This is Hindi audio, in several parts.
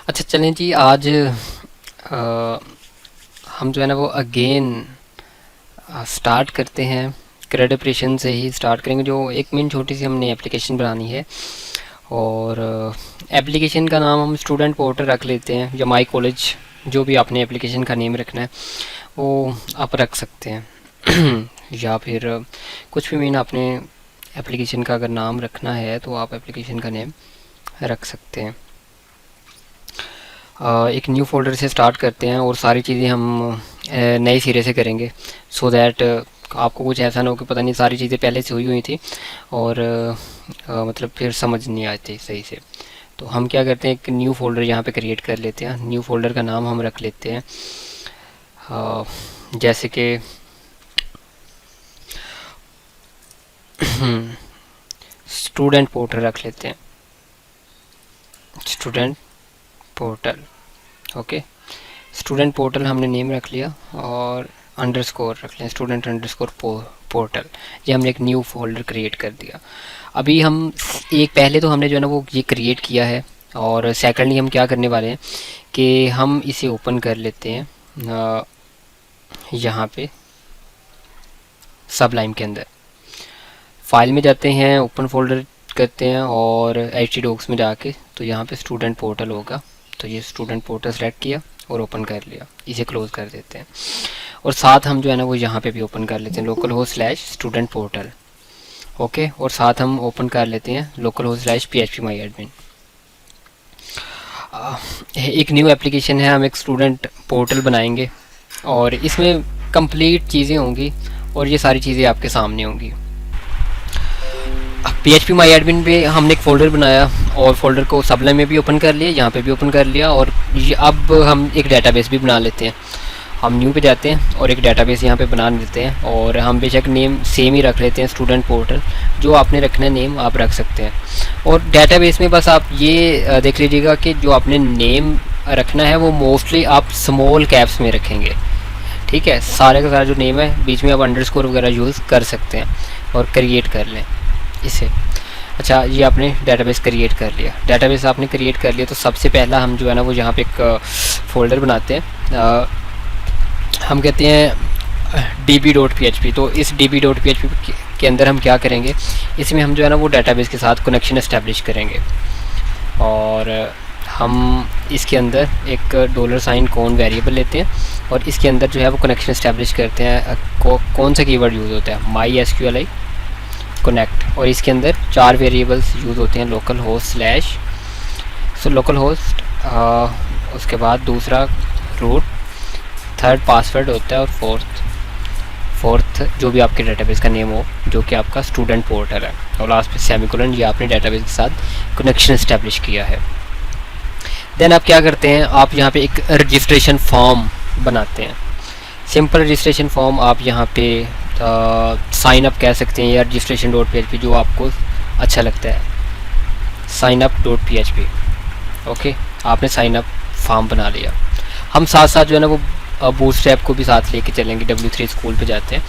अच्छा चलें जी, आज हम जो है ना वो अगेन स्टार्ट करते हैं। क्रेड ऑपरेशन से ही स्टार्ट करेंगे। जो एक मिनट छोटी सी हमने एप्लीकेशन बनानी है, और एप्लीकेशन का नाम हम स्टूडेंट पोर्टल रख लेते हैं, या माई कॉलेज, जो भी आपने एप्लीकेशन का नेम रखना है वो आप रख सकते हैं। या फिर कुछ भी मीन आपने एप्लीकेशन का अगर नाम रखना है तो आप एप्लीकेशन का नेम रख सकते हैं। एक न्यू फोल्डर से स्टार्ट करते हैं और सारी चीज़ें हम नए सिरे से करेंगे, सो दैट आपको कुछ ऐसा ना हो कि पता नहीं सारी चीज़ें पहले से हुई थी और मतलब फिर समझ नहीं आती सही से। तो हम क्या करते हैं, एक न्यू फोल्डर यहाँ पे क्रिएट कर लेते हैं। न्यू फोल्डर का नाम हम रख लेते हैं जैसे कि स्टूडेंट पोर्टल रख लेते हैं, student portal. Okay, student portal हमने नेम रख लिया और अंडरस्कोर रख लिया, स्टूडेंट अंडरस्कोर पोर्टल। ये हमने एक न्यू फोल्डर क्रिएट कर दिया। अभी हम एक पहले तो हमने जो है ना वो ये क्रिएट किया है, और सेकंडली हम क्या करने वाले हैं कि हम इसे ओपन कर लेते हैं यहाँ पे सबलाइम के अंदर। फाइल में जाते हैं, ओपन फोल्डर करते हैं और htdocs में जाके तो यहाँ पे स्टूडेंट पोर्टल होगा। तो ये स्टूडेंट पोर्टल सेलेक्ट किया और ओपन कर लिया, इसे क्लोज कर देते हैं। और साथ हम जो है ना वो यहाँ पे भी ओपन कर लेते हैं local host slash student portal. Okay, और साथ हम ओपन कर लेते हैं लोकल होस्ट स्लैश php माई एडमिन। एक न्यू एप्लीकेशन है, हम एक स्टूडेंट पोर्टल बनाएंगे और इसमें कंप्लीट चीज़ें होंगी और ये सारी चीज़ें आपके सामने होंगी। php माई एडमिन पे हमने एक फ़ोल्डर बनाया और फोल्डर को सबलाइम में भी ओपन कर लिया, यहाँ पे भी ओपन कर लिया, और ये अब हम एक डेटाबेस भी बना लेते हैं। हम न्यू पे जाते हैं और एक डेटाबेस यहाँ पे बना लेते हैं, और हम बेशक नेम सेम ही रख लेते हैं, स्टूडेंट पोर्टल। जो आपने रखना है नेम आप रख सकते हैं। और डेटाबेस में बस आप ये देख लीजिएगा कि जो आपने नेम रखना है वो मोस्टली आप स्मॉल कैप्स में रखेंगे, ठीक है। सारे का सारा जो नेम है बीच में आप अंडरस्कोर वगैरह यूज़ कर सकते हैं और क्रिएट कर लें इसे। अच्छा, ये आपने डेटाबेस क्रिएट कर लिया। डेटाबेस आपने क्रिएट कर लिया तो सबसे पहला हम जो है ना वो यहाँ पे एक फ़ोल्डर बनाते हैं, हम कहते हैं db.php। तो इस db.php के अंदर हम क्या करेंगे, इसमें हम जो है ना वो डेटाबेस के साथ कनेक्शन इस्टेब्लिश करेंगे, और हम इसके अंदर एक $साइन कौन वेरिएबल लेते हैं और इसके अंदर जो है वो कनेक्शन इस्टेब्लिश करते हैं। कौन सा कीवर्ड यूज़ होता है, MySQLi कनेक्ट, और इसके अंदर 4 वेरिएबल्स यूज़ होते हैं, local host slash, so local host, उसके बाद दूसरा रूट, थर्ड पासवर्ड होता है, और फोर्थ जो भी आपके डेटाबेस का नेम हो जो कि आपका स्टूडेंट पोर्टल है, और लास्ट पे सेमीकोलन। ये आपने डेटाबेस के साथ कनेक्शन इस्टेब्लिश किया है। देन आप क्या करते हैं, आप यहाँ पे एक रजिस्ट्रेशन फॉर्म बनाते हैं, सिंपल रजिस्ट्रेशन फॉर्म। आप यहाँ पे साइन अप कह सकते हैं या registration.php, जो आपको अच्छा लगता है, signup.php। ओके, आपने साइन अप फॉर्म बना लिया। हम साथ साथ जो है ना वो बूटस्ट्रैप को भी साथ लेके चलेंगे। W3 स्कूल पे जाते हैं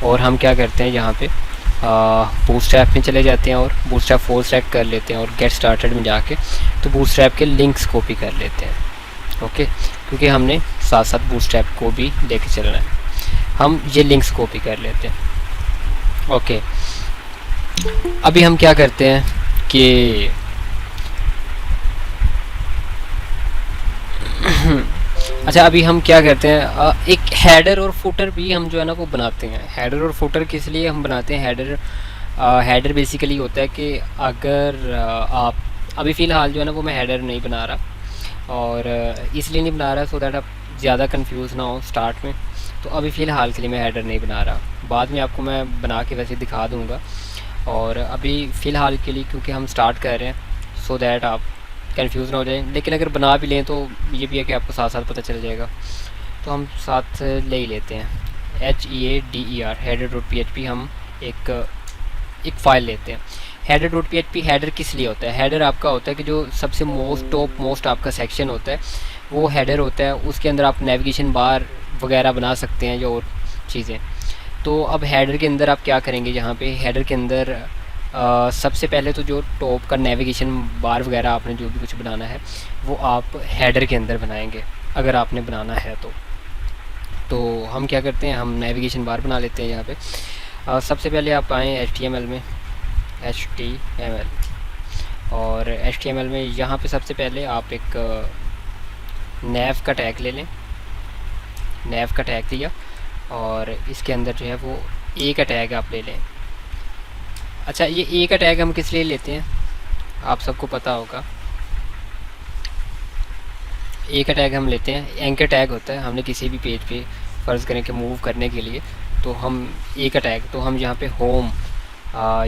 और हम क्या करते हैं, यहाँ पे बूटस्ट्रैप में चले जाते हैं और बूटस्ट्रैप 4 सेलेक्ट कर लेते हैं, और गेट स्टार्टेड में जाके तो बूटस्ट्रैप के लिंक्स कॉपी कर लेते हैं। ओके, क्योंकि हमने साथ साथ बूटस्ट्रैप को भी लेके चलना है, हम ये लिंक्स कॉपी कर लेते हैं। ओके, अभी हम क्या करते हैं कि अच्छा, अभी हम क्या करते हैं, एक हेडर और फुटर भी हम जो है ना वो बनाते हैं। हेडर और फुटर किस लिए हम बनाते हैं, हेडर बेसिकली होता है कि अगर आप अभी फ़िलहाल जो है ना वो मैं हेडर नहीं बना रहा, और इसलिए नहीं बना रहा सो दैट आप ज़्यादा कंफ्यूज ना हो स्टार्ट में। तो अभी फ़िलहाल के लिए मैं हेडर नहीं बना रहा, बाद में आपको मैं बना के वैसे दिखा दूँगा। और अभी फ़िलहाल के लिए क्योंकि हम स्टार्ट कर रहे हैं, सो दैट आप कंफ्यूज ना हो जाए। लेकिन अगर बना भी लें तो ये भी है कि आपको साथ साथ पता चल जाएगा, तो हम साथ ले ही लेते हैं। HEADER header.php हम एक फ़ाइल लेते हैं। header.php हेडर किस लिए होता है, हेडर आपका होता है कि जो सबसे टॉप मोस्ट आपका सेक्शन होता है वो हेडर होता है। उसके अंदर आप नेविगेशन बार वगैरह बना सकते हैं, जो और चीज़ें। तो अब हेडर के अंदर आप क्या करेंगे, यहाँ पे हेडर के अंदर सबसे पहले तो जो टॉप का नेविगेशन बार वगैरह आपने जो भी कुछ बनाना है वो आप हेडर के अंदर बनाएंगे, अगर आपने बनाना है तो हम क्या करते हैं, हम नेविगेशन बार बना लेते हैं यहाँ पे। सबसे पहले आप आएँ HTML में, HTML, और HTML में यहाँ पे सबसे पहले आप एक nav का टैग ले लें। nav का टैग लिया और इसके अंदर जो है वो a का टैग आप ले लें। अच्छा, ये a का टैग हम किस लिए लेते हैं, आप सबको पता होगा। a का टैग हम लेते हैं, एंकर टैग होता है, हमने किसी भी पेज पे फ़र्ज़ करें कि मूव करने के लिए तो हम a का टैग, तो हम यहाँ पे होम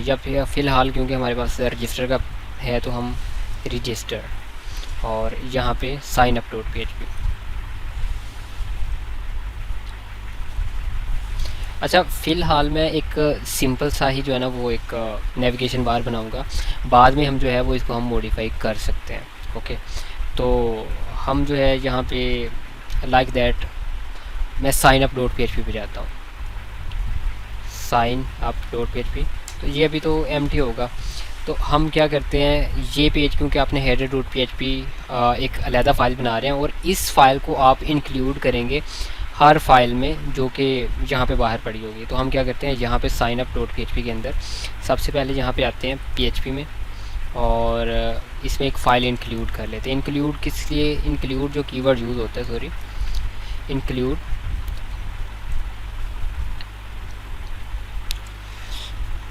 या फिर फ़िलहाल क्योंकि हमारे पास रजिस्टर का है तो हम रजिस्टर, और यहाँ पे साइन अप डॉट PHP। अच्छा, फ़िलहाल मैं एक सिंपल सा ही जो है ना वो एक नेविगेशन बार बनाऊंगा, बाद में हम जो है वो इसको हम मॉडिफाई कर सकते हैं। ओके, तो हम जो है यहाँ पे लाइक दैट मैं साइन अप डॉट PHP पे जाता हूँ, साइन अप डॉट PHP, तो ये अभी तो एम्प्टी होगा। तो हम क्या करते हैं, ये पेज क्योंकि आपने हेडर डॉट PHP एक अलहदा फ़ाइल बना रहे हैं और इस फ़ाइल को आप इंक्लूड करेंगे हर फाइल में जो कि यहाँ पे बाहर पड़ी होगी। तो हम क्या करते हैं, यहाँ पे साइन अप डॉट PHP के अंदर सबसे पहले यहाँ पे आते हैं PHP में और इसमें एक फ़ाइल इंक्लूड कर लेते हैं। इंक्लूड किस लिए, इंक्लूड जो कीवर्ड यूज़ होता है, सॉरी,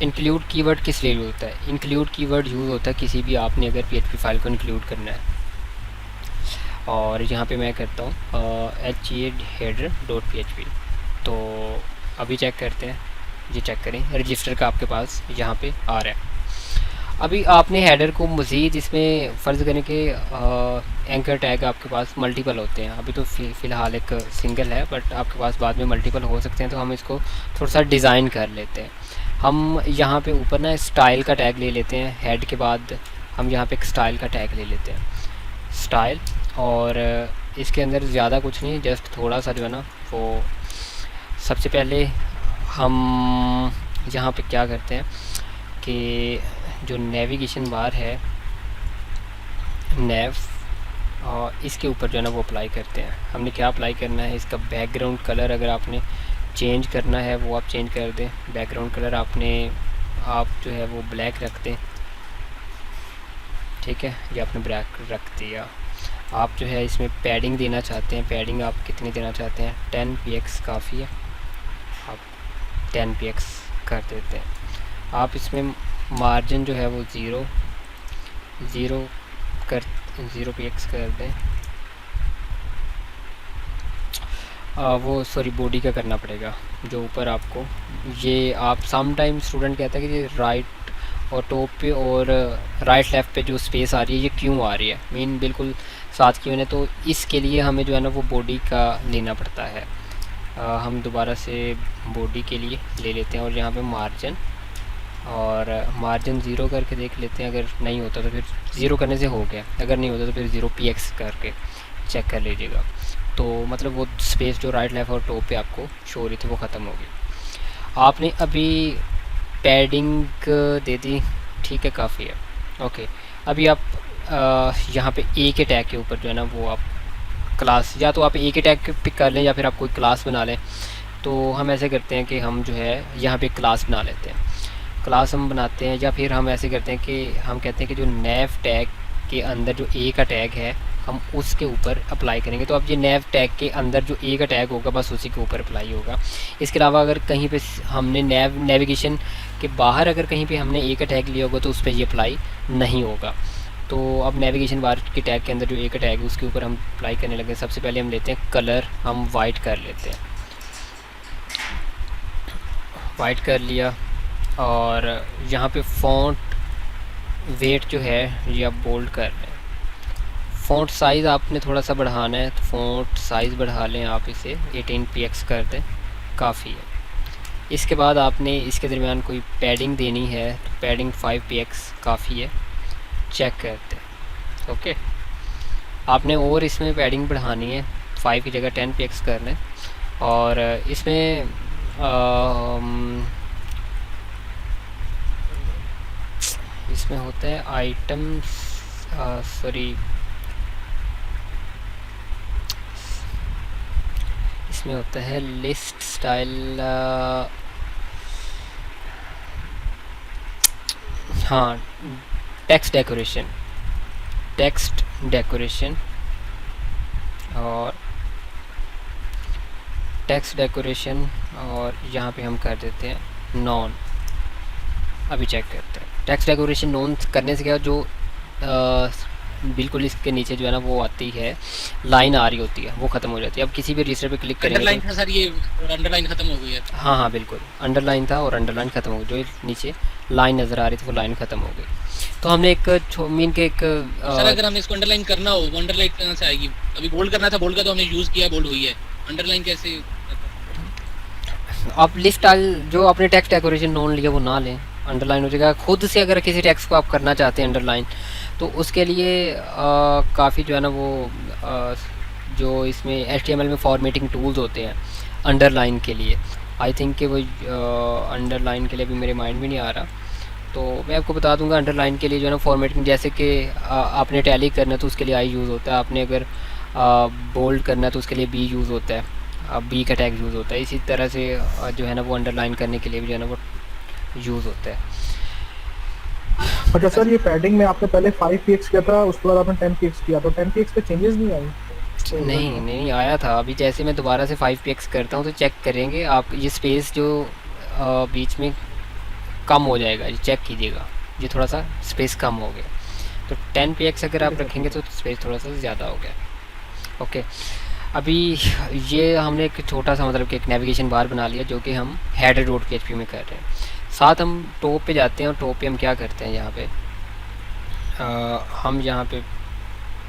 इंक्लूड कीवर्ड किस लिए यूज़ होता है, इंक्लूड कीवर्ड यूज़ होता है किसी भी आपने अगर PHP फाइल को इंक्लूड करना है। और यहाँ पे मैं करता हूँ header डॉट PHP, तो अभी चेक करते हैं, ये चेक करें रजिस्टर का आपके पास यहाँ पे आ रहा है। अभी आपने हेडर को मज़ीद इसमें फ़र्ज़ करें कि एंकर टैग आपके पास मल्टीपल होते हैं, अभी तो फ़िलहाल एक सिंगल है बट आपके पास बाद में मल्टीपल हो सकते हैं, तो हम इसको थोड़ा सा डिज़ाइन कर लेते हैं। हम यहाँ पे ऊपर ना स्टाइल का टैग ले लेते हैं, हेड के बाद हम यहाँ पे एक स्टाइल का टैग ले लेते हैं, स्टाइल, और इसके अंदर ज़्यादा कुछ नहीं, जस्ट थोड़ा सा जो है ना वो सबसे पहले हम यहाँ पे क्या करते हैं कि जो नेविगेशन बार है नेव, और इसके ऊपर जो है ना वो अप्लाई करते हैं। हमने क्या अप्लाई करना है, इसका बैकग्राउंड कलर अगर आपने चेंज करना है वो आप चेंज कर दें। बैकग्राउंड कलर आप जो है वो ब्लैक रख दें, ठीक है, ये आपने ब्लैक रख दिया। आप जो है इसमें पैडिंग देना चाहते हैं, पैडिंग आप कितनी देना चाहते हैं, 10 px काफ़ी है, आप 10 px कर देते हैं। आप इसमें मार्जिन जो है वो ज़ीरो px कर दें। वो सॉरी बॉडी का करना पड़ेगा, जो ऊपर आपको ये आप समटाइम स्टूडेंट कहता है कि ये राइट और टॉप पे और राइट लेफ़्ट पे जो स्पेस आ रही है ये क्यों आ रही है, मीन बिल्कुल साथ क्यों है, तो इसके लिए हमें जो है ना वो बॉडी का लेना पड़ता है। हम दोबारा से बॉडी के लिए ले लेते हैं और यहाँ पे मार्जिन, और मार्जिन ज़ीरो करके देख लेते हैं, अगर नहीं होता तो फिर ज़ीरो करने से हो गया, अगर नहीं होता तो फिर 0 px करके चेक कर लीजिएगा। तो मतलब वो स्पेस जो राइट लेफ़्ट और टॉप पे आपको शो हो रही थी वो ख़त्म होगी। आपने अभी पैडिंग दे दी, ठीक है, काफ़ी है। ओके, अभी आप यहाँ पे ए के टैग के ऊपर जो है ना वो आप क्लास, या तो आप ए के टैग पिक कर लें या फिर आप कोई क्लास बना लें। तो हम ऐसे करते हैं कि हम जो है यहाँ पे क्लास बना लेते हैं, क्लास हम बनाते हैं, या फिर हम ऐसे करते हैं कि हम कहते हैं कि जो नेव टैग के अंदर जो ए का टैग है हम उसके ऊपर अप्लाई करेंगे। तो अब ये नेव टैग के अंदर जो ए का टैग होगा बस उसी के ऊपर अप्लाई होगा। इसके अलावा अगर कहीं पे हमने नेविगेशन के बाहर अगर कहीं पे हमने ए का टैग लिया होगा तो उस पर ये अप्लाई नहीं होगा। तो अब नेविगेशन बार के टैग के अंदर जो ए का टैग है उसके ऊपर हम अप्लाई करने लगे। सबसे पहले हम लेते हैं कलर, हम वाइट कर लेते हैं, वाइट कर लिया, और यहाँ पे फ़ॉन्ट वेट जो है ये आप बोल्ड कर लें। फ़ॉन्ट साइज़ आपने थोड़ा सा बढ़ाना है तो फ़ॉन्ट साइज़ बढ़ा लें, आप इसे 18 px कर दें, काफ़ी है। इसके बाद आपने इसके दरमियान कोई पैडिंग देनी है तो पैडिंग 5 px काफ़ी है, चेक करते हैं। ओके, आपने और इसमें पैडिंग बढ़ानी है, 5 की जगह 10 px कर लें, और इसमें इसमें होता है आइटम्स, सॉरी, इसमें होता है लिस्ट स्टाइल, हाँ, टेक्स्ट डेकोरेशन, टेक्स्ट डेकोरेशन और टेक्स्ट डेकोरेशन, और यहाँ पे हम कर देते हैं नॉन। अभी चेक करते हैं टेक्स्ट डेकोरेशन नॉन करने से क्या, जो बिल्कुल इसके नीचे जो है ना वो आती है लाइन आ रही होती है, वो ख़त्म हो जाती है। अब किसी भी रजिस्टर पे क्लिक करेंगे अंडरलाइन तो था सर ये, और अंडरलाइन खत्म हो गई है। हाँ हाँ बिल्कुल, अंडरलाइन था और अंडरलाइन ख़त्म हो गई, जो नीचे लाइन नज़र आ रही थी वो लाइन ख़त्म हो गई। तो हमने एक मीन के एक सर अगर हमने इसको अंडरलाइन करना हो, वो अंडरलाइन कहाँ से आएगी? अभी बोल्ड करना था, बोल्ड का तो हमने यूज़ किया, बोल्ड हुई है, अंडरलाइन कैसे? आप लिस्ट जो आपने टेक्स्ट डेकोरेशन नॉन लिया वो ना लें, अंडरलाइन हो जाएगा। खुद से अगर किसी टेक्स्ट को आप करना चाहते हैं अंडरलाइन, तो उसके लिए काफ़ी जो है ना वो जो इसमें HTML में फॉर्मेटिंग टूल्स होते हैं अंडरलाइन के लिए, आई थिंक कि वो अंडरलाइन के लिए भी मेरे माइंड में नहीं आ रहा, तो मैं आपको बता दूंगा। अंडरलाइन के लिए जो है ना फॉर्मेटिंग, जैसे कि आपने टैली करना है तो उसके लिए आई यूज़ होता है, आपने अगर बोल्ड करना है तो उसके लिए बी यूज़ होता है, बी का टैग यूज़ होता है। इसी तरह से जो है ना वो अंडरलाइन करने के लिए भी जो है ना वो यूज़ होता है। अच्छा सर, ये पैडिंग में आपने पहले 5px किया था, उसके बाद आपने 10px किया, तो 10px पे चेंजेस नहीं आए? नहीं नहीं आया था। अभी जैसे मैं दोबारा से 5px करता हूँ तो चेक करेंगे आप, ये स्पेस जो बीच में कम हो जाएगा, ये चेक कीजिएगा, ये थोड़ा सा स्पेस कम हो गया। तो 10px अगर आप रखेंगे तो स्पेस थोड़ा सा ज़्यादा हो गया। ओके, अभी ये हमने एक छोटा सा मतलब कि एक नेविगेशन बार बना लिया जो कि हम हेडर डॉट PHP में कर रहे हैं। साथ हम टॉप पे जाते हैं और टॉप पे हम क्या करते हैं, यहाँ पे हम यहाँ पे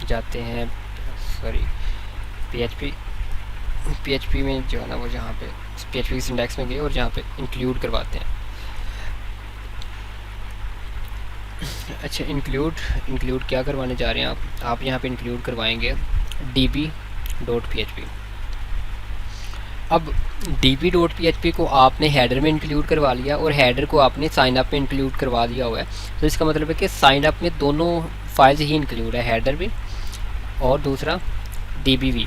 जाते हैं, सॉरी, PHP में जो है ना वो जहाँ पे PHP की सिंटैक्स में गए और जहाँ पे इंक्लूड करवाते हैं। अच्छा, इंक्लूड क्या करवाने जा रहे हैं आप यहाँ पे इंक्लूड करवाएंगे db.php। अब db.php को आपने हेडर में इंक्लूड करवा लिया और हेडर को आपने साइन अप में इंक्लूड करवा दिया हुआ है, तो इसका मतलब है कि साइन अप में दोनों फाइल्स ही इंक्लूड है, हेडर भी और दूसरा db भी।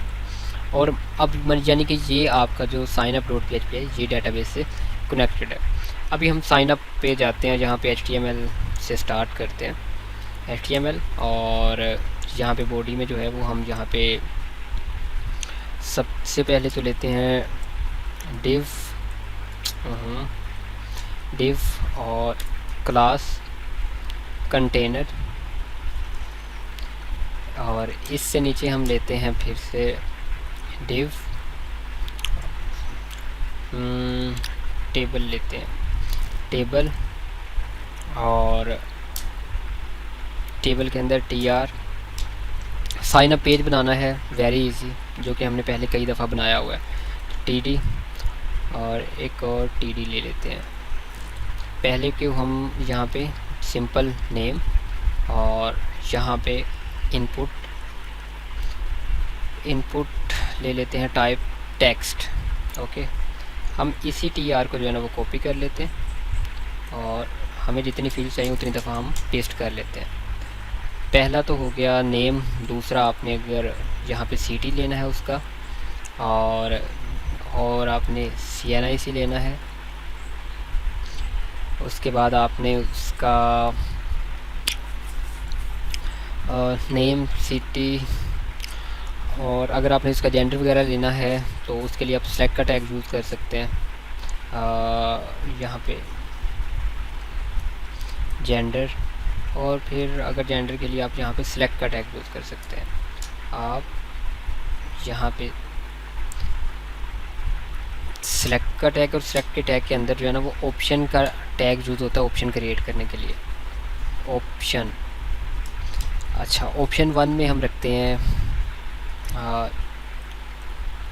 और अब यानी कि ये आपका जो साइन अप डॉट PHP है ये डेटाबेस से कनेक्टेड है। अभी हम साइन अप पे जाते हैं, जहाँ पे HTML से स्टार्ट करते हैं, HTML, और यहाँ पे बॉडी में जो है वो हम यहाँ पे सबसे पहले तो लेते हैं div और क्लास कंटेनर, और इससे नीचे हम लेते हैं फिर से div, टेबल लेते हैं, टेबल, और टेबल के अंदर tr। साइन अप पेज बनाना है, वेरी इजी, जो कि हमने पहले कई दफ़ा बनाया हुआ है, td, और एक और td ले लेते हैं। पहले के हम यहाँ पे सिंपल नेम, और यहाँ पे इनपुट ले लेते हैं टाइप टेक्स्ट। ओके, हम इसी tr को जो है ना वो कॉपी कर लेते हैं और हमें जितनी फील्ड चाहिए उतनी दफ़ा हम पेस्ट कर लेते हैं। पहला तो हो गया नेम, दूसरा आपने अगर यहाँ पे city लेना है उसका, और आपने CNIC लेना है, उसके बाद आपने उसका नेम, सिटी, और अगर आपने इसका जेंडर वगैरह लेना है तो उसके लिए आप सेलेक्ट का टैग यूज़ कर सकते हैं। यहाँ पे जेंडर, और फिर अगर जेंडर के लिए आप यहाँ पे सिलेक्ट का टैग यूज़ कर सकते हैं। आप यहाँ पे सिलेक्ट का टैग, और सिलेक्ट के टैग के अंदर जो है ना वो ऑप्शन का टैग यूज़ होता है ऑप्शन क्रिएट करने के लिए, ऑप्शन। अच्छा, ऑप्शन 1 में हम रखते हैं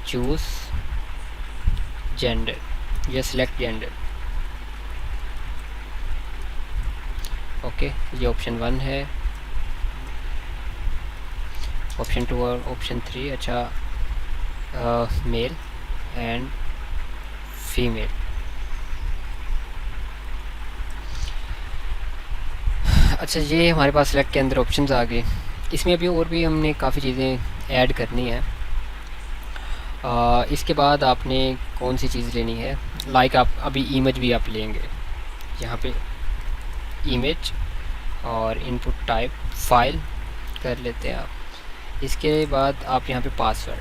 चूज़ जेंडर या सिलेक्ट जेंडर। ओके, ये ऑप्शन 1 है। ऑप्शन 2 और ऑप्शन 3, अच्छा, मेल एंड फीमेल। अच्छा, ये हमारे पास सेलेक्ट के अंदर ऑप्शंस आ गए। इसमें अभी और भी हमने काफ़ी चीज़ें ऐड करनी है। इसके बाद आपने कौन सी चीज़ लेनी है, लाइक आप अभी इमेज भी आप लेंगे, यहाँ पे इमेज और इनपुट टाइप फाइल कर लेते हैं आप। इसके बाद आप यहाँ पे पासवर्ड,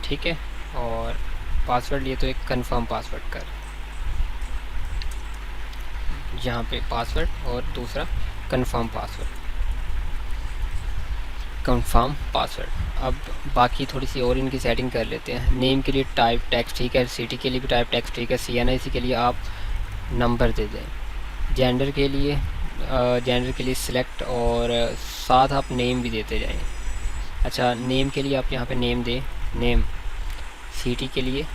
ठीक है, और पासवर्ड लिए तो एक कंफर्म पासवर्ड कर, यहाँ पे पासवर्ड और दूसरा कंफर्म पासवर्ड, कंफर्म पासवर्ड। अब बाकी थोड़ी सी और इनकी सेटिंग कर लेते हैं। नेम के लिए टाइप टेक्स्ट ठीक है, सिटी के लिए भी टाइप टेक्स्ट ठीक है, CNIC के लिए आप नंबर दे दें, जेंडर के लिए सिलेक्ट और साथ आप नेम भी देते जाएं। अच्छा, नेम के लिए आप यहाँ पे नेम दें, नेम, सिटी के लिए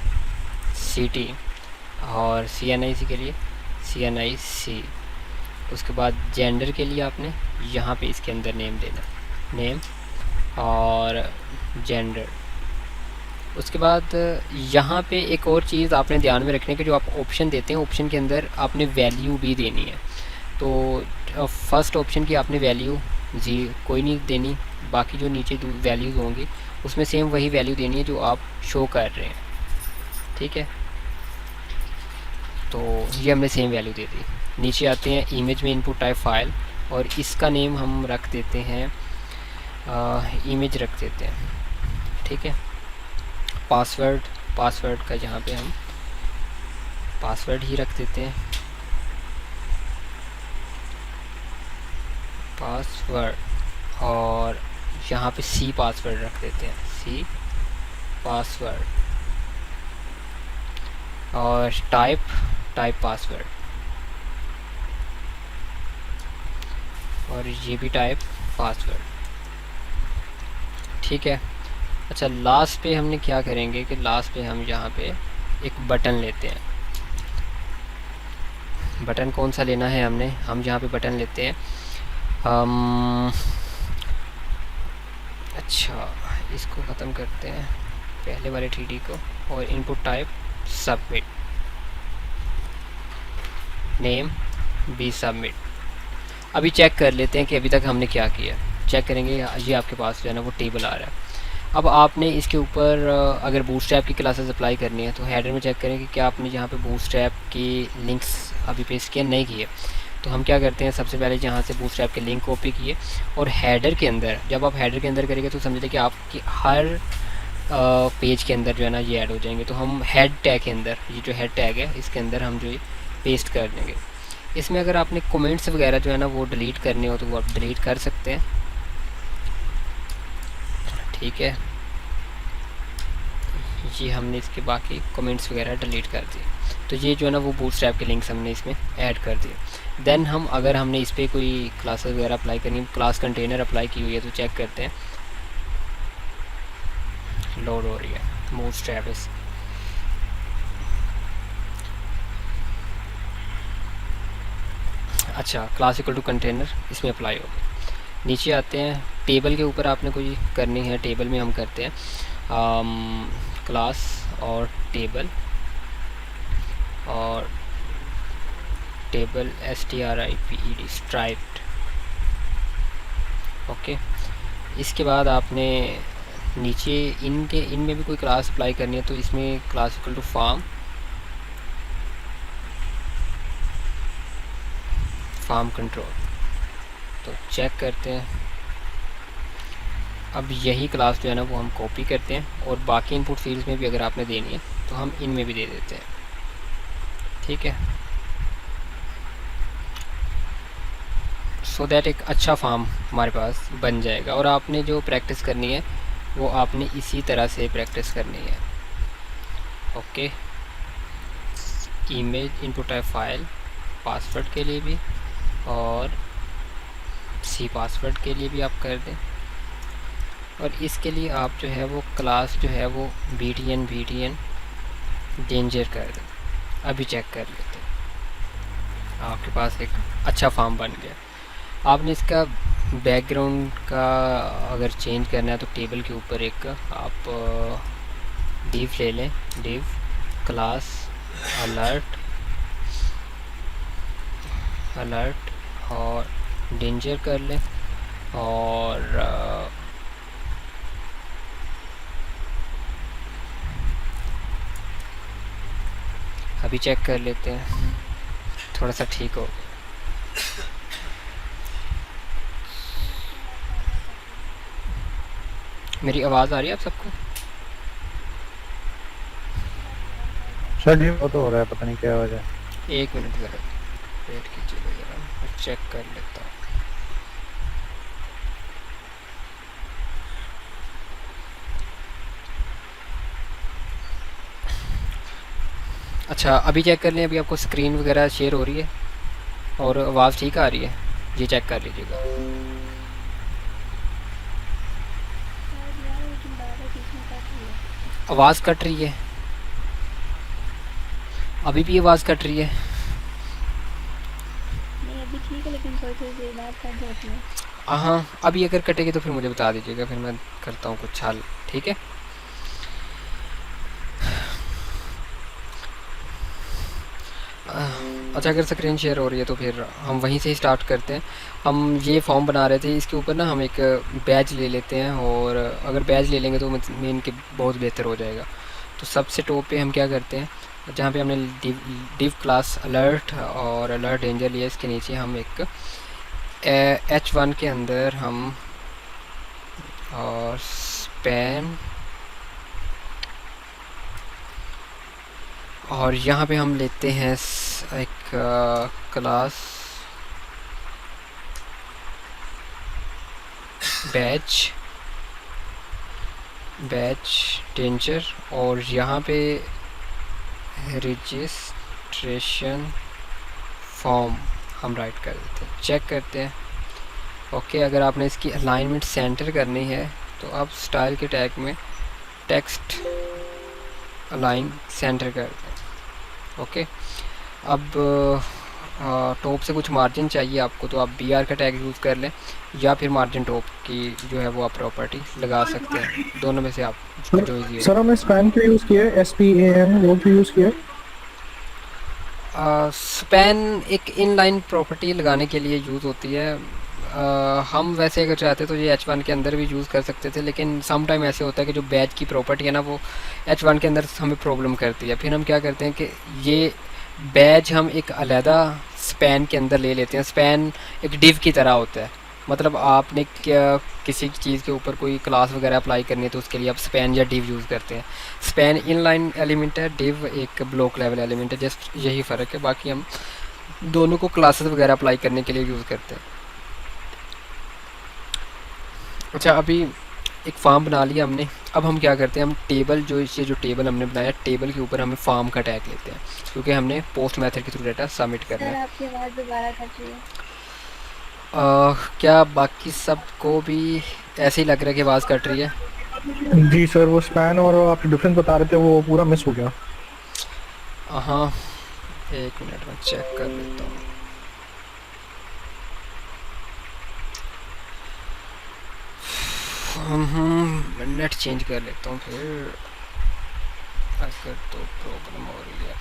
सिटी और CNIC के लिए CNIC। उसके बाद जेंडर के लिए आपने यहाँ पे इसके अंदर नेम देना, नेम और जेंडर। उसके बाद यहाँ पे एक और चीज़ आपने ध्यान में रखने के, जो आप ऑप्शन देते हैं ऑप्शन के अंदर आपने वैल्यू भी देनी है। तो फर्स्ट ऑप्शन की आपने वैल्यू जी कोई नहीं देनी, बाकी जो नीचे वैल्यूज़ होंगी उसमें सेम वही वैल्यू देनी है जो आप शो कर रहे हैं, ठीक है। तो ये हमने सेम वैल्यू दे दी। नीचे आते हैं इमेज में इनपुट टाइप फाइल, और इसका नेम हम रख देते हैं इमेज रख देते हैं, ठीक है। पासवर्ड का जहाँ पे हम पासवर्ड ही रख देते हैं, पासवर्ड, और यहाँ पे C पासवर्ड रख देते हैं, C पासवर्ड, और टाइप पासवर्ड, और ये भी टाइप पासवर्ड, ठीक है। अच्छा, लास्ट पे हमने क्या करेंगे कि लास्ट पे हम यहाँ पे एक बटन लेते हैं। बटन कौन सा लेना है हम यहाँ पे बटन लेते हैं अच्छा, इसको ख़त्म करते हैं पहले वाले 3D को, और इनपुट टाइप सबमिट, नेम भी सबमिट। अभी चेक कर लेते हैं कि अभी तक हमने क्या किया। चेक करेंगे, ये आपके पास जो है ना वो टेबल आ रहा है। अब आपने इसके ऊपर अगर बूटस्ट्रैप की क्लासेस अप्लाई करनी है तो हेडर में चेक करें कि क्या आपने जहाँ पे बूटस्ट्रैप की लिंक्स अभी पेस्ट किए नहीं किए। तो हम क्या करते हैं, सबसे पहले जहाँ से बूटस्ट्रैप के लिंक कॉपी किए, और हेडर के अंदर, जब आप हेडर के अंदर करेंगे तो समझ लीजिए कि आपकी हर पेज के अंदर जो है ना ये ऐड हो जाएंगे। तो हम हेड टैग के अंदर, ये जो हेड टैग है इसके अंदर हम जो पेस्ट कर देंगे। इसमें अगर आपने कमेंट्स वगैरह जो है ना वो डिलीट करने हो तो वो आप डिलीट कर सकते हैं, ठीक है। ये हमने इसके बाकी कमेंट्स वगैरह डिलीट कर दिए। तो ये जो है ना वो बूटस्ट्रैप के लिंक्स हमने इसमें ऐड कर दिए। देन हम अगर हमने इस पर कोई क्लासेस वगैरह अप्लाई करनी है, क्लास कंटेनर अप्लाई की हुई है तो चेक करते हैं, लोड हो रही है बूटस्ट्रैप इस। अच्छा, क्लास इक्वल टू कंटेनर इसमें अप्लाई होगा। नीचे आते हैं, टेबल के ऊपर आपने कोई करनी है, टेबल में हम करते हैं क्लास और टेबल STRIPED स्ट्राइप्ड, ओके। इसके बाद आपने नीचे इनमें भी कोई क्लास अप्लाई करनी है तो इसमें class equal to form control. तो चेक करते हैं, अब यही क्लास जो है ना वो हम कॉपी करते हैं, और बाकी इनपुट फील्ड्स में भी अगर आपने देनी है तो हम इनमें भी दे देते हैं, ठीक है। सो दैट एक अच्छा फॉर्म हमारे पास बन जाएगा। और आपने जो प्रैक्टिस करनी है वो आपने इसी तरह से प्रैक्टिस करनी है, okay. Image input type file, password के लिए भी और C पासवर्ड के लिए भी आप कर दें, और इसके लिए आप जो है वो क्लास जो है वो BTN डेंजर कर दें। अभी चेक कर लेते हैं, आपके पास एक अच्छा फॉर्म बन गया। आपने इसका बैकग्राउंड का अगर चेंज करना है तो टेबल के ऊपर एक आप डिव ले लें, डिव क्लास अलर्ट अलर्ट और डेंजर कर लें, और अभी चेक कर लेते हैं, थोड़ा सा ठीक हो गया। मेरी आवाज़ आ रही है आप सबको? सर जी वो तो हो रहा है, पता नहीं क्या वजह है। 1 मिनट ज़रा वेट कीजिएगा, ज़रा मैं चेक कर लेता हूँ। अच्छा अभी चेक कर लें, अभी आपको स्क्रीन वगैरह शेयर हो रही है और आवाज़ ठीक आ रही है? जी चेक कर लीजिएगा। आवाज़ कट रही है, अभी भी आवाज़ कट रही है। नहीं अभी ठीक है, लेकिन थोड़ी थोड़ी देर बाद कट जाती है। हाँ अभी अगर कटेगी तो फिर मुझे बता दीजिएगा, फिर मैं करता हूँ कुछ हल, ठीक है? अच्छा अगर स्क्रीन शेयर हो रही है तो फिर हम वहीं से ही स्टार्ट करते हैं। हम ये फॉर्म बना रहे थे, इसके ऊपर ना हम एक बैज ले लेते हैं, और अगर बैज ले लेंगे तो मेन के बहुत बेहतर हो जाएगा। तो सबसे टॉप पे हम क्या करते हैं, जहाँ पे हमने डिव क्लास अलर्ट और अलर्ट डेंजर लिया, इसके नीचे हम एक H1 के अंदर हम और स्पैम, और यहाँ पे हम लेते हैं एक क्लास बैच डेंजर, और यहाँ पे रजिस्ट्रेशन फॉर्म हम राइट कर देते हैं, चेक करते हैं। ओके अगर आपने इसकी अलाइनमेंट सेंटर करनी है तो आप स्टाइल के टैग में टेक्स्ट अलाइन सेंटर कर दें। ओके अब टॉप से कुछ मार्जिन चाहिए आपको, तो आप BR का टैग यूज़ कर लें, या फिर मार्जिन टॉप की जो है वो आप प्रॉपर्टी लगा सकते हैं, दोनों में से आप जो इजी सर हमने स्पैन क्यों यूज़ किया है, SPAN वो क्यों यूज़ किया है? स्पैन एक इनलाइन प्रॉपर्टी लगाने के लिए यूज़ होती है। हम वैसे अगर चाहते तो ये H1 के अंदर भी यूज़ कर सकते थे, लेकिन सम टाइम ऐसे होता है कि जो बैच की प्रॉपर्टी है ना वो H1 के अंदर हमें प्रॉब्लम करती है। फिर हम क्या करते हैं कि ये बैच हम एक अलहदा स्पैन के अंदर ले लेते हैं। स्पैन एक डिव की तरह होता है, मतलब आपने क्या किसी चीज़ के ऊपर कोई क्लास वगैरह अप्लाई करनी है तो उसके लिए आप स्पैन या डिव यूज़ करते हैं। स्पैन इनलाइन एलिमेंट है, डिव एक ब्लॉक लेवल एलिमेंट है, जस्ट यही फ़र्क है, बाकी हम दोनों को क्लासेस वगैरह अप्लाई करने के लिए यूज़ करते हैं। अच्छा अभी एक फार्म बना लिया हमने, अब हम क्या करते हैं, हम टेबल जो टेबल हमने बनाया, टेबल के ऊपर हमें फार्म का टैग लेते हैं, क्योंकि हमने पोस्ट मेथड के थ्रू डाटा सबमिट करना सर है। आपकी आवाज़ दोबारा कट रही है। क्या बाकी सबको भी ऐसे ही लग रहा है कि आवाज़ कट रही है? जी सर वो स्पैन और आप डिफरेंस बता रहे थे वो पूरा मिस हो गया। हाँ 1 मिनट में चेक कर लेता हूँ। नेट चेंज कर लेता हूँ फिर, अगर तो प्रॉब्लम हो रही है।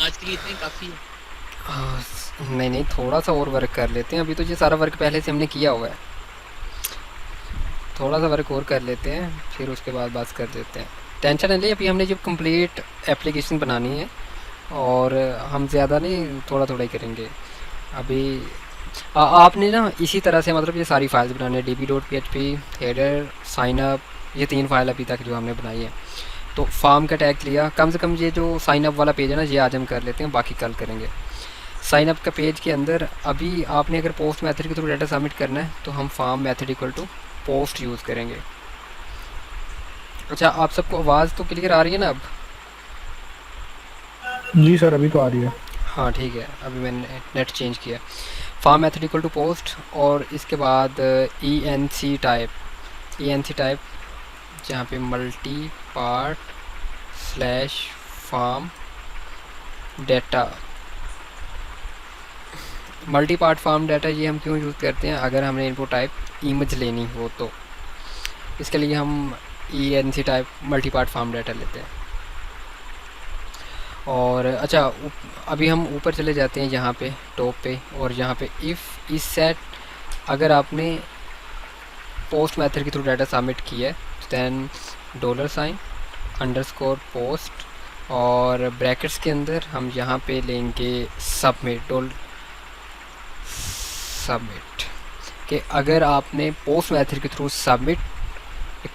आज के लिए इतने काफ़ी है। नहीं थोड़ा सा और वर्क कर लेते हैं, अभी तो ये सारा वर्क पहले से हमने किया हुआ है, थोड़ा सा वर्क और कर लेते हैं फिर उसके बाद बात कर देते हैं। टेंशन नहीं ले, अभी हमने जो कंप्लीट एप्लीकेशन बनानी है और हम ज़्यादा नहीं थोड़ा थोड़ा ही करेंगे। अभी आपने ना इसी तरह से मतलब ये सारी फाइल्स बनानी है, db.php, हेडर, साइनअप, ये 3 फाइल अभी तक जो हमने बनाई है। तो फार्म का टैग लिया, कम से कम ये जो साइनअप वाला पेज है ना ये आज हम कर लेते हैं, बाकी कल करेंगे। साइनअप का पेज के अंदर अभी आपने अगर पोस्ट मेथड के थ्रू डाटा सबमिट करना है तो हम form method equal to post use करेंगे। अच्छा आप सबको आवाज़ तो क्लियर आ रही है ना अब? जी सर अभी तो आ रही है। हाँ ठीक है, अभी मैंने नेट चेंज किया। Form method equal to post, और इसके बाद ENC टाइप जहाँ पे multipart /form data multipart form data ये हम क्यों यूज़ करते हैं, अगर हमने इनपुट टाइप इमेज लेनी हो तो इसके लिए हम ENC type multipart form data लेते हैं। और अच्छा अभी हम ऊपर चले जाते हैं यहाँ पे टॉप पे, और यहाँ पे इफ़ इस सेट अगर आपने पोस्ट मेथड के थ्रू डाटा सबमिट किया है दैन $_ पोस्ट और ब्रैकेट्स के अंदर हम यहाँ पे लेंगे सबमिट कि अगर आपने पोस्ट मेथड के थ्रू सबमिट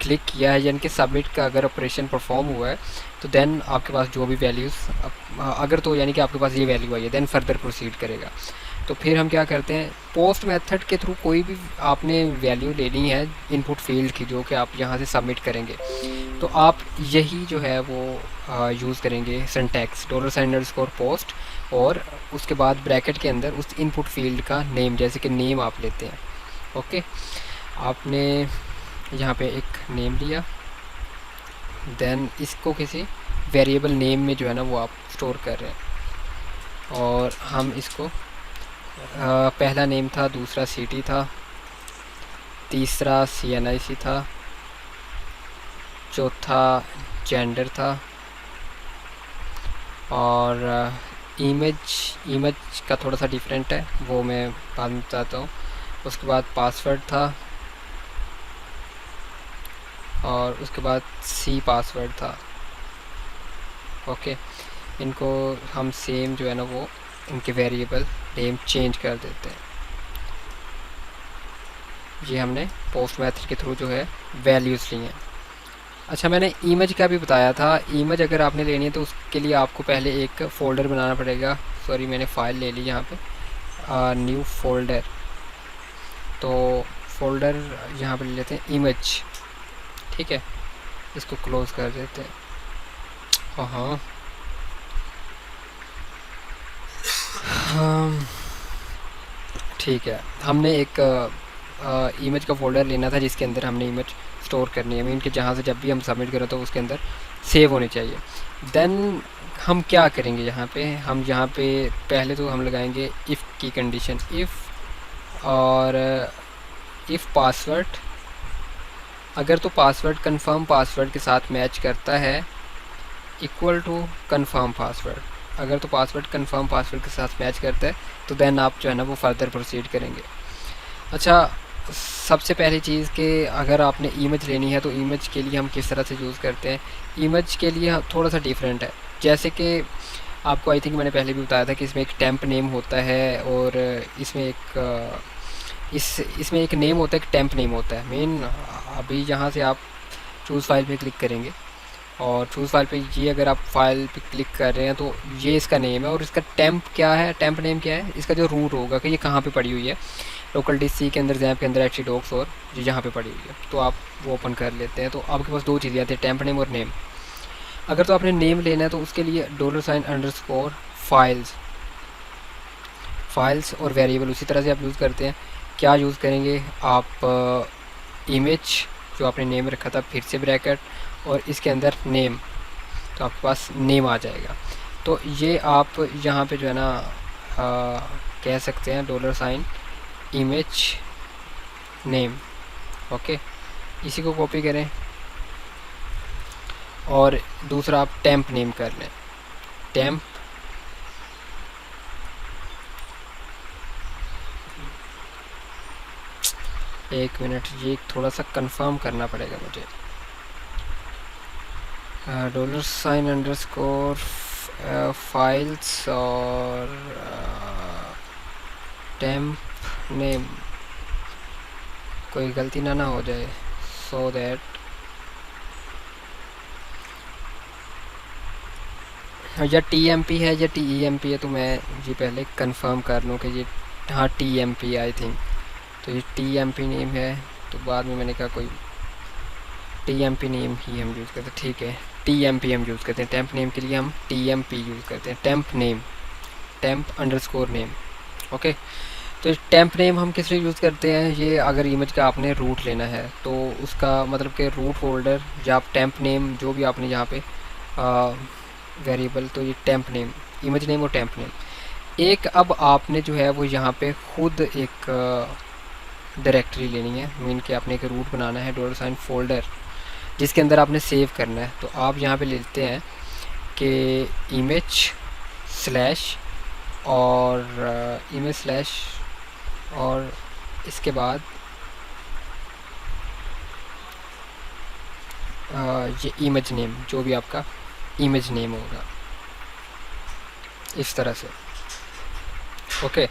क्लिक किया है, यानी कि सबमिट का अगर ऑपरेशन परफॉर्म हुआ है तो देन आपके पास जो भी वैल्यूज़ अगर तो यानी कि आपके पास ये वैल्यू आई है देन फर्दर प्रोसीड करेगा। तो फिर हम क्या करते हैं, पोस्ट मेथड के थ्रू कोई भी आपने वैल्यू लेनी है इनपुट फील्ड की जो कि आप यहाँ से सबमिट करेंगे, तो आप यही जो है वो यूज़ करेंगे सिंटैक्स $_ पोस्ट और उसके बाद ब्रैकेट के अंदर उस इनपुट फील्ड का नेम, जैसे कि नेम आप लेते हैं। ओके, आपने यहाँ पे एक नेम लिया, देन इसको किसी वेरिएबल नेम में जो है ना वो आप स्टोर कर रहे हैं। और हम इसको पहला नेम था, दूसरा सिटी था, तीसरा CNIC था, चौथा जेंडर था, और इमेज का थोड़ा सा डिफरेंट है वो मैं बाद में बताता हूँ। उसके बाद पासवर्ड था और उसके बाद C पासवर्ड था। ओके, इनको हम सेम जो है ना वो इनके वेरिएबल नेम चेंज कर देते हैं। ये हमने पोस्ट मेथड के थ्रू जो है वैल्यूज़ ली हैं। अच्छा, मैंने इमेज का भी बताया था, इमेज अगर आपने लेनी है तो उसके लिए आपको पहले एक फ़ोल्डर बनाना पड़ेगा। सॉरी, मैंने फ़ाइल ले ली यहाँ पे, न्यू फोल्डर। तो फोल्डर यहाँ पे ले लेते हैं इमेज, ठीक है, इसको क्लोज़ कर देते हैं। हाँ, ठीक है, हमने एक इमेज का फ़ोल्डर लेना था जिसके अंदर हमने इमेज स्टोर करनी है, मीन कि जहाँ से जब भी हम सबमिट करें तो उसके अंदर सेव होनी चाहिए। देन हम क्या करेंगे, यहाँ पे पहले तो हम लगाएंगे इफ़ की कंडीशन, इफ़ और इफ़ पासवर्ड अगर तो पासवर्ड कंफर्म पासवर्ड के साथ मैच करता है इक्वल टू कंफर्म पासवर्ड। अगर तो पासवर्ड कंफर्म पासवर्ड के साथ मैच करता है तो देन आप जो है ना वो फर्दर प्रोसीड करेंगे। अच्छा, सबसे पहली चीज़ कि अगर आपने इमेज लेनी है तो इमेज के लिए हम किस तरह से यूज़ करते हैं, इमेज के लिए थोड़ा सा डिफरेंट है। जैसे कि आपको आई थिंक मैंने पहले भी बताया था कि इसमें एक टेम्प नेम होता है और इसमें एक नेम होता है, एक टेम्प नेम होता है। मेन अभी यहाँ से आप चूज़ फाइल पे क्लिक करेंगे और चूज़ फाइल पे ये अगर आप फाइल पे क्लिक कर रहे हैं तो ये इसका नेम है और इसका टेम्प क्या है, टेम्प नेम क्या है, इसका जो रूट होगा कि ये कहाँ पे पड़ी हुई है, लोकल डिस्क C के अंदर, जैप के अंदर, htdocs और ये जहाँ पे पड़ी हुई है, तो आप वो ओपन कर लेते हैं। तो आपके पास दो चीज़ें आती हैं, टेम्प नेम और नेम। अगर तो आपने नेम लेना है तो उसके लिए $_ फाइल्स और वेरिएबल उसी तरह से आप यूज़ करते हैं। क्या यूज़ करेंगे आप, इमेज जो आपने नेम रखा था, फिर से ब्रैकेट और इसके अंदर नेम, तो आपके पास नेम आ जाएगा। तो ये आप यहाँ पे जो है ना कह सकते हैं $, इमेज नेम। ओके, इसी को कॉपी करें और दूसरा आप टेम्प नेम कर लें, टेम्प एक मिनट, ये थोड़ा सा कंफर्म करना पड़ेगा मुझे। $_ फाइल्स और टेम्प नेम, कोई गलती ना हो जाए, सो दैट या TMP है या TEMP है, तो मैं ये पहले कंफर्म कर लूँ कि ये हाँ TMP आई थिंक, तो ये TMP नेम है। तो बाद में मैंने कहा कोई TMP नेम ही हम यूज़ करते हैं, ठीक है, TMP हम यूज़ करते हैं। टेम्प नेम के लिए हम TMP यूज़ करते हैं, temp name, temp_ name. Okay, तो टेम्प नेम हम किस लिए यूज़ करते हैं, ये अगर इमेज का आपने रूट लेना है तो उसका मतलब कि रूट फोल्डर या आप टेम्प नेम जो भी आपने यहाँ पे वेरिएबल, तो ये टेम्प नेम, इमेज नेम और टेम्प नेम, एक अब आपने जो है वो यहाँ पे खुद एक डायरेक्टरी लेनी है, मीन कि आपने एक रूट बनाना है $, फोल्डर जिसके अंदर आपने सेव करना है। तो आप यहाँ पे लेते हैं कि इमेज स्लैश और इमेज स्लैश और इसके बाद ये इमेज नेम, जो भी आपका इमेज नेम होगा इस तरह से, ओके।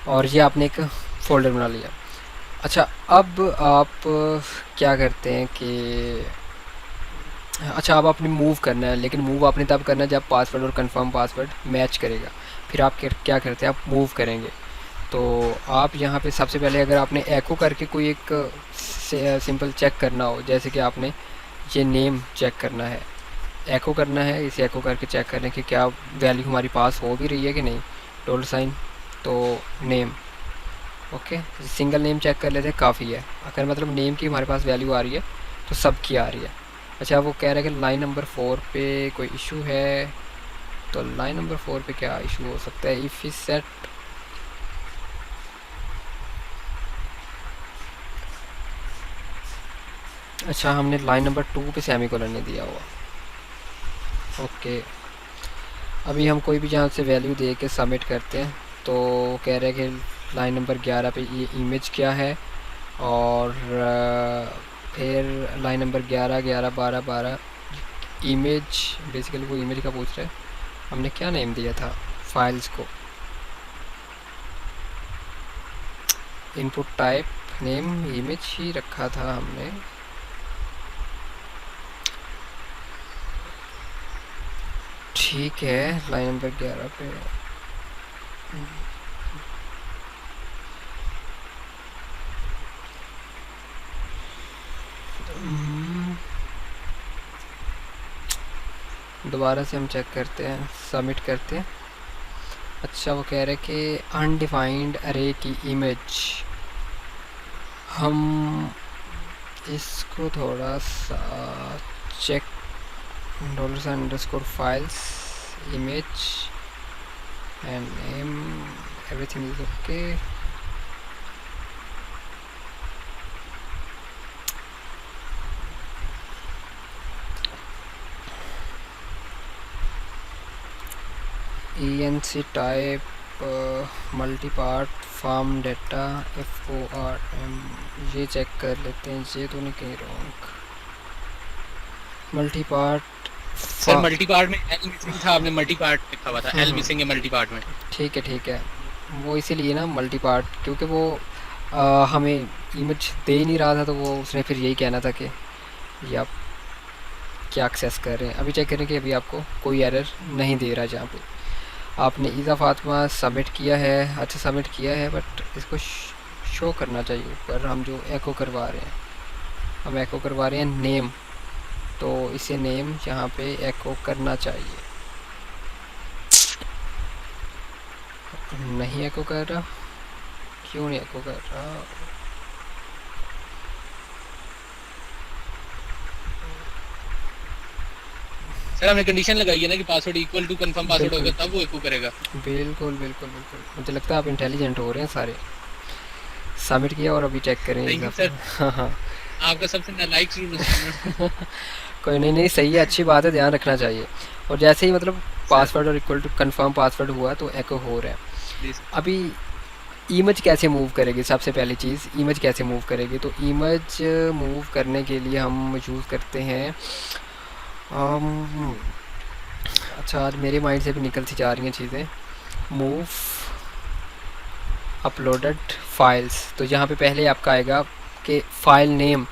और ये आपने एक फ़ोल्डर बना लिया। अच्छा, अब आप क्या करते हैं कि अच्छा अब आपने मूव करना है, लेकिन मूव आपने तब करना है जब पासवर्ड और कंफर्म पासवर्ड मैच करेगा। फिर आप क्या करते हैं, आप मूव करेंगे। तो आप यहाँ पे सबसे पहले अगर आपने एको करके कोई एक सिंपल चेक करना हो, जैसे कि आपने ये नेम चेक करना है, एको करना है, इसे एको करके चेक करें कि क्या वैल्यू हमारी पास हो भी रही है कि नहीं, $, तो name, okay. Single name check कर लेते हैं, काफ़ी है। अगर मतलब नेम की हमारे पास वैल्यू आ रही है तो सब की आ रही है। अच्छा, वो कह रहे हैं कि लाइन नंबर 4 पे कोई इशू है, तो लाइन नंबर 4 पे क्या इशू हो सकता है, इफ़ इज सेट अच्छा हमने लाइन नंबर 2 पे सेमीकोलन नहीं दिया हुआ, ओके। अभी हम कोई भी जहाँ से वैल्यू दे के सबमिट करते हैं तो कह रहे हैं कि लाइन नंबर 11 पे ये इमेज क्या है, और फिर लाइन नंबर 11, 11, 12, 12 इमेज, बेसिकली वो इमेज का पूछ रहा है। हमने क्या नेम दिया था फाइल्स को, इनपुट टाइप नेम इमेज ही रखा था हमने। ठीक है, लाइन नंबर 11 पे दोबारा से हम चेक करते हैं, सबमिट करते हैं। अच्छा, वो कह रहे हैं कि अनडिफाइंड अरे की इमेज, हम इसको थोड़ा सा check, $_files image and name, everything is okay. ENC type multipart farm data FORM, ये चेक कर लेते हैं, ये तो नहीं कहीं रॉन्ग। मल्टीपार्ट सर मल्टीपार्ट में एल मिसिंग था, आपने मल्टीपार्ट लिखा हुआ था, एल मिसिंग है मल्टीपार्ट में। ठीक है, वो इसीलिए ना मल्टीपार्ट, क्योंकि वो हमें इमेज दे ही नहीं रहा था, तो वो उसने फिर यही कहना था कि ये आप क्या एक्सेस कर रहे हैं। अभी चेक करें कि अभी आपको कोई एरर नहीं दे रहा जहाँ पे आपने ईज़ा फातिमा सबमिट किया है। अच्छा, सबमिट किया है, बट इसको शो करना चाहिए ऊपर। हम जो एको करवा रहे हैं, हम एको करवा रहे हैं नेम, तो इसे नेम यहाँ पे एको करना चाहिए। नहीं एको कर रहा, क्यों नहीं एको कर रहा? सर हमने कंडीशन लगाई है ना कि password equal to confirm password होगा तब वो एको करेगा। बिल्कुल बिल्कुल बिल्कुल, मुझे लगता है आप इंटेलिजेंट हो रहे हैं सारे। सबमिट किया और अभी चेक करें। सर हाँ, आपका सबसे नालायक स्टूडेंट। कोई नहीं, सही है, अच्छी बात है, ध्यान रखना चाहिए। और जैसे ही मतलब पासवर्ड और इक्वल टू कंफर्म पासवर्ड हुआ तो एको हो रहा है। अभी इमेज कैसे मूव करेगी, सबसे पहली चीज़ इमेज कैसे मूव करेगी। तो इमेज मूव करने के लिए हम यूज़ करते हैं अच्छा, आज मेरे माइंड से भी निकलती जा रही हैं चीज़ें। मूव अपलोडेड फाइल्स, तो यहाँ पे पहले आपका आएगा कि फ़ाइल नेम,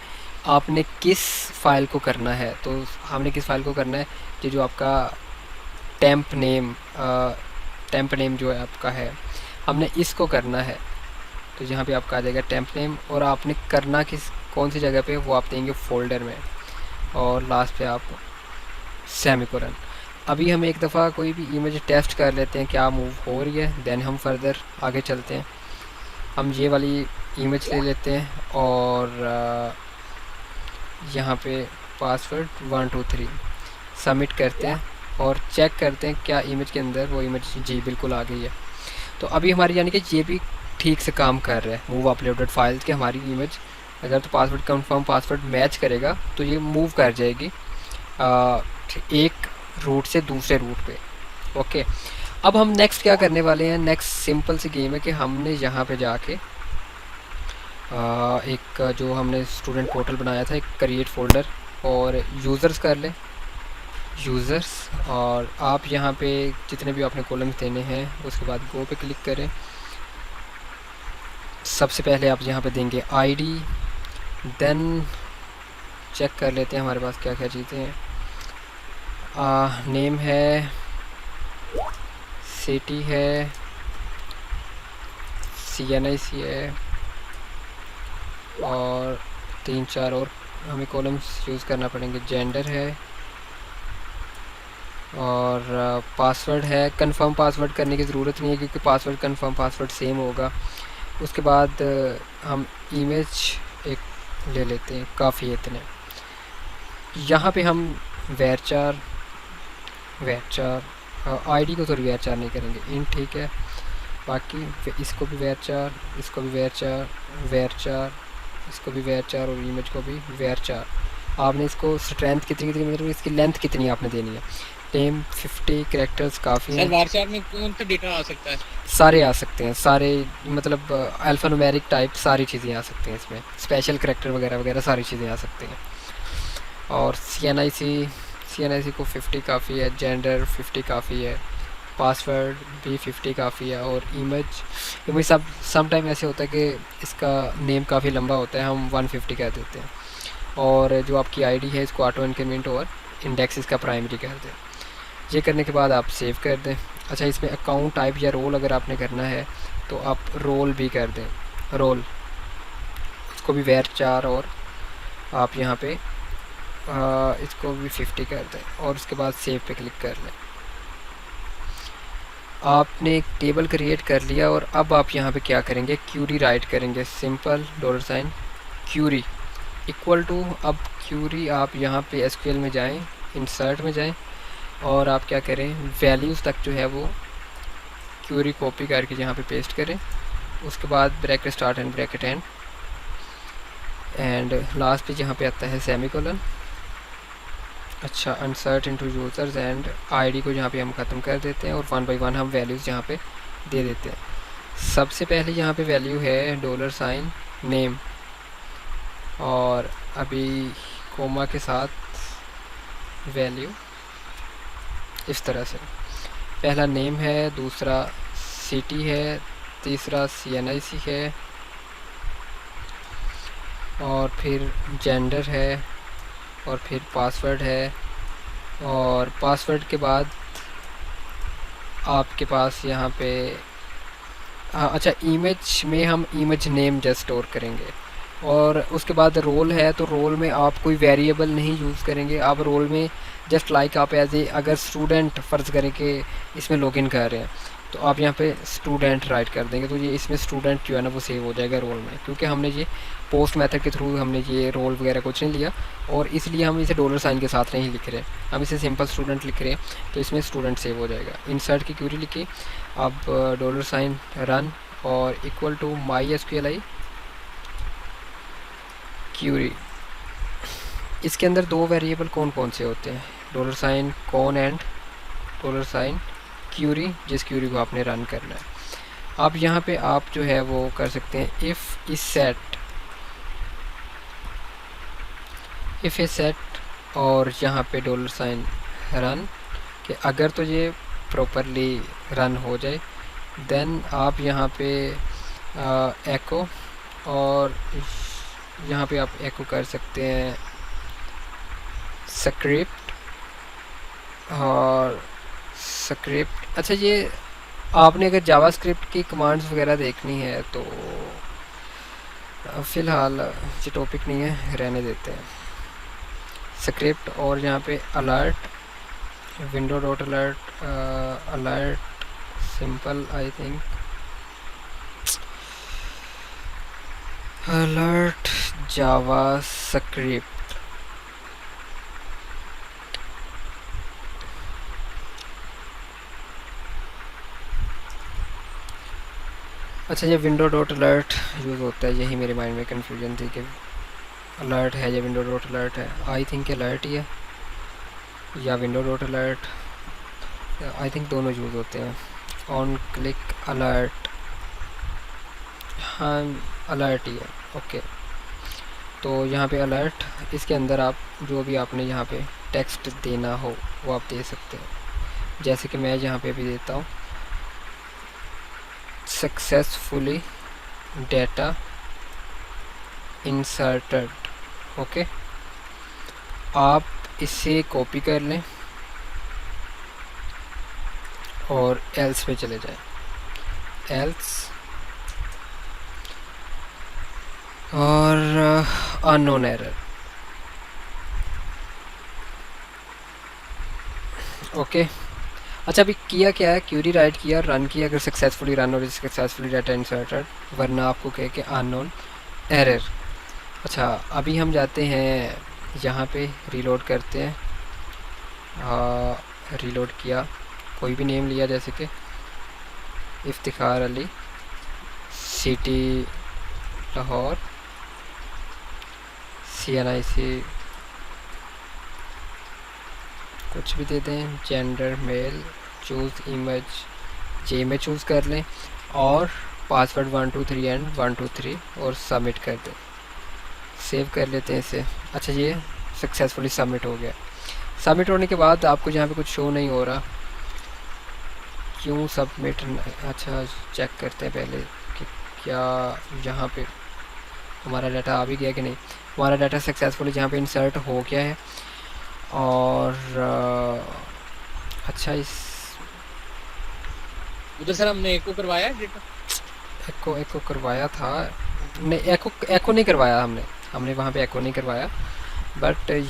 आपने किस फ़ाइल को करना है। तो हमने किस फ़ाइल को करना है कि जो आपका टेम्प नेम जो है आपका है, हमने इसको करना है। तो यहाँ पे आपका आ जाएगा टेम्प नेम, और आपने करना कौन सी जगह पे, वो आप देंगे फ़ोल्डर में, और लास्ट पे आप सेमीकोलन। अभी हम एक दफ़ा कोई भी इमेज टेस्ट कर लेते हैं क्या मूव हो रही है, देन हम फर्दर आगे चलते हैं। हम ये वाली इमेज ले लेते हैं और यहाँ पे पासवर्ड 1 2 3 सबमिट करते हैं। और चेक करते हैं क्या इमेज के अंदर वो इमेज, जी बिल्कुल आ गई है। तो अभी हमारी यानी कि ये भी ठीक से काम कर रहा है मूव अपलोडेड फाइल्स की हमारी इमेज अगर तो पासवर्ड कंफर्म पासवर्ड मैच करेगा तो ये मूव कर जाएगी एक रूट से दूसरे रूट पे। ओके, अब हम नेक्स्ट क्या करने वाले हैं, नेक्स्ट सिंपल सी गेम है कि हमने यहाँ पे जाके एक जो हमने स्टूडेंट पोर्टल बनाया था एक क्रिएट फोल्डर और यूज़र्स कर लें यूज़र्स, और आप यहाँ पे जितने भी आपने कॉलम्स देने हैं उसके बाद गो पे क्लिक करें। सबसे पहले आप यहाँ पे देंगे आईडी, देन चेक कर लेते हैं हमारे पास क्या क्या चीज़ें हैं। नेम है, सिटी है, CNIC है और 3-4 और हमें कॉलम्स यूज़ करना पड़ेंगे। जेंडर है और पासवर्ड है। कंफर्म पासवर्ड करने की ज़रूरत नहीं है क्योंकि पासवर्ड कंफर्म पासवर्ड सेम होगा। उसके बाद हम इमेज एक ले लेते हैं, काफ़ी है इतने। यहाँ पे हम वैरचार आईडी को तो वैरचार नहीं करेंगे, इन ठीक है। बाकी इसको भी वैरचार, इसको भी वैरचार, इसको भी वैरचार और इमेज को भी वैरचार। आपने इसको स्ट्रेंथ कितनी मतलब इसकी लेंथ कितनी आपने देनी है। नेम 50 कैरेक्टर्स काफ़ी हैं। सर वारचार में कौन सा डेटा आ सकता है? सारे आ सकते हैं, सारे मतलब अल्फ़ान्यूमेरिक टाइप सारी चीज़ें आ सकती हैं इसमें, स्पेशल कैरेक्टर वगैरह वगैरह सारी चीज़ें आ सकती हैं। और CNIC को 50 काफ़ी है, जेंडर 50 काफ़ी है, पासवर्ड भी 50 काफ़ी है। और इमेज सम टाइम ऐसे होता है कि इसका नेम काफ़ी लंबा होता है, हम 150 कह देते हैं। और जो आपकी आईडी है इसको ऑटो इंक्रीमेंट और इंडेक्स इसका प्राइमरी कर दें। ये करने के बाद आप सेव कर दें। अच्छा, इसमें अकाउंट टाइप या रोल अगर आपने करना है तो आप रोल भी कर दें, रोल इसको भी वैरचार, और आप यहाँ पे इसको भी 50 कर दें और उसके बाद सेव पे क्लिक कर लें। आपने एक टेबल क्रिएट कर लिया और अब आप यहाँ पे क्या करेंगे, क्यूरी राइट करेंगे, सिंपल $, क्यूरी इक्वल टू। अब क्यूरी आप यहाँ पे SQL में जाएं, इंसर्ट में जाएं और आप क्या करें, वैल्यूज़ तक जो है वो क्यूरी कॉपी करके यहाँ पे पेस्ट करें। उसके बाद bracket start and bracket and last पे जहाँ पे आता है सेमीकोलन। अच्छा, insert into users and ID को यहाँ पे हम ख़त्म कर देते हैं और 1 बाय 1 हम वैल्यूज़ यहाँ पे दे देते हैं। सबसे पहले यहाँ पे वैल्यू है $नेम और अभी कोमा के साथ वैल्यू इस तरह से, पहला नेम है, दूसरा सिटी है, तीसरा CNIC है और फिर जेंडर है और फिर पासवर्ड है। और पासवर्ड के बाद आपके पास यहाँ पे अच्छा, इमेज में हम इमेज नेम जस्ट स्टोर करेंगे। और उसके बाद रोल है, तो रोल में आप कोई वेरिएबल नहीं यूज़ करेंगे। आप रोल में जस्ट लाइक आप एज ए अगर स्टूडेंट फ़र्ज़ करें कि इसमें लॉगिन कर रहे हैं तो आप यहाँ पे स्टूडेंट राइट कर देंगे, तो ये इसमें स्टूडेंट जो है ना वो सेव हो जाएगा रोल में, क्योंकि हमने ये पोस्ट मेथड के थ्रू हमने ये रोल वगैरह कुछ नहीं लिया और इसलिए हम इसे $साइन के साथ नहीं लिख रहे, हम इसे सिंपल स्टूडेंट लिख रहे हैं, तो इसमें स्टूडेंट सेव हो जाएगा। इंसर्ट की क्यूरी लिखी, अब $साइन रन और इक्वल टू MySQLi क्यूरी। इसके अंदर दो वेरिएबल कौन कौन से होते हैं, $साइन कौन एंड $साइन क्यूरी, जिस क्यूरी को आपने रन करना है। अब यहाँ पे आप जो है वो कर सकते हैं इफ़ इस सेट और यहाँ पे $साइन रन कि अगर तो ये प्रॉपरली रन हो जाए, देन आप यहाँ पे एको और यहाँ पे आप एको कर सकते हैं स्क्रिप्ट और स्क्रिप्ट। अच्छा, ये आपने अगर जावास्क्रिप्ट की कमांड्स वगैरह देखनी है तो फ़िलहाल ये टॉपिक नहीं है, रहने देते हैं। स्क्रिप्ट और यहाँ पे alert, window.alert alert simple, I think alert JavaScript. अच्छा ये विंडो डॉट अलर्ट यूज़ होता है, यही मेरे माइंड में कन्फ्यूजन थी कि अलर्ट है या विंडो डॉट अलर्ट है। आई थिंक अलर्ट ही है या window dot alert, I think दोनों यूज़ होते हैं। ऑन क्लिक अलर्ट, हाँ अलर्ट ही है। ओके तो यहाँ पे अलर्ट, इसके अंदर आप जो भी आपने यहाँ पे टेक्स्ट देना हो वो आप दे सकते हैं। जैसे कि मैं यहाँ पे भी देता हूँ सक्सेसफुली डेटा इंसर्टेड। ओके आप इसे कॉपी कर लें और एल्स पे चले जाएं, एल्स और अननोन एरर। ओके अच्छा अभी किया क्या है, क्यूरी राइट किया, रन किया, अगर सक्सेसफुली रन और सक्सेसफुली डाटा इंसर्टेड, वरना आपको कहे कि अननोन एरर। अच्छा अभी हम जाते हैं यहाँ पे, रीलोड करते हैं। रीलोड किया, कोई भी नेम लिया जैसे कि इफ्तिखार अली, सिटी लाहौर, CNIC कुछ भी दे दें, जेंडर मेल, चूज़ इमेज, जे में चूज़ कर लें और पासवर्ड 123 एंड 123 और सबमिट कर दें। सेव कर लेते हैं इसे। अच्छा ये सक्सेसफुली सबमिट हो गया। सबमिट होने के बाद आपको जहाँ पे कुछ शो नहीं हो रहा, क्यों सबमिट, अच्छा चेक करते हैं पहले कि क्या यहाँ पे हमारा डाटा आ भी गया कि नहीं। हमारा डाटा सक्सेसफुली जहाँ पे इंसर्ट हो गया है। और अच्छा इस उधर सर हमने एको करवाया है डेटा? एको करवाया था, नहीं एको नहीं करवाया हमने वहाँ पे एको नहीं करवाया, बट